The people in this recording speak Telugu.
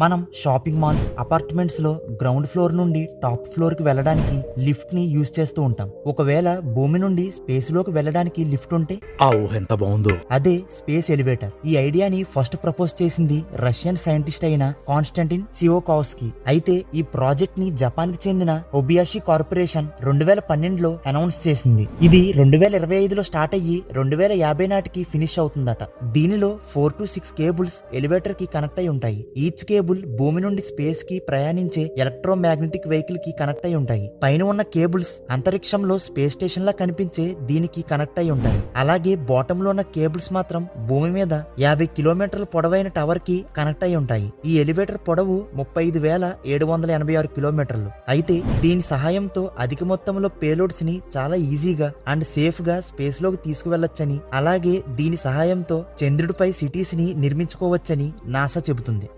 మనం షాపింగ్ మాల్స్, అపార్ట్మెంట్స్ లో గ్రౌండ్ ఫ్లోర్ నుండి టాప్ ఫ్లోర్ కి వెళ్ళడానికి లిఫ్ట్ ని యూజ్ చేస్తూ ఉంటాం. ఒకవేళ భూమి నుండి స్పేస్ లోకి వెళ్ళడానికి లిఫ్ట్ ఉంటే ఆ ఊహ ఎంత బాగుందో. అదే స్పేస్ ఎలివేటర్. ఈ ఐడియాని ఫస్ట్ ప్రపోజ్ చేసింది రష్యన్ సైంటిస్ట్ అయిన కాన్స్టంటిన్ సివోకావ్స్కీ. అయితే ఈ ప్రాజెక్ట్ ని జపాన్ కి చెందిన ఒబియాషి కార్పొరేషన్ 2012లో అనౌన్స్ చేసింది. ఇది 2025లో స్టార్ట్ అయ్యి 2050 నాటికి ఫినిష్ అవుతుందట. దీనిలో 4 to 6 కేబుల్స్ ఎలివేటర్ కి కనెక్ట్ అయి ఉంటాయి. ఈచ్ కేబుల్ భూమి నుండి స్పేస్ కి ప్రయాణించే ఎలక్ట్రోమాగ్నెటిక్ వెహికల్ కి కనెక్ట్ అయి ఉంటాయి. పైన ఉన్న కేబుల్స్ అంతరిక్షంలో స్పేస్ స్టేషన్ లా కనిపించే దీనికి కనెక్ట్ అయి ఉంటాయి. అలాగే బాటమ్ లో ఉన్న కేబుల్స్ మాత్రం భూమి మీద 50 కిలోమీటర్ల పొడవైన టవర్ కి కనెక్ట్ అయి ఉంటాయి. ఈ ఎలివేటర్ పొడవు 35,786 కిలోమీటర్లు. అయితే దీని సహాయంతో అధిక మొత్తంలో పేలోడ్స్ ని చాలా ఈజీగా అండ్ సేఫ్ గా స్పేస్ లోకి తీసుకువెళ్లొచ్చని, అలాగే దీని సహాయంతో చంద్రుడిపై సిటీస్ ని నిర్మించుకోవచ్చని నాసా చెబుతుంది.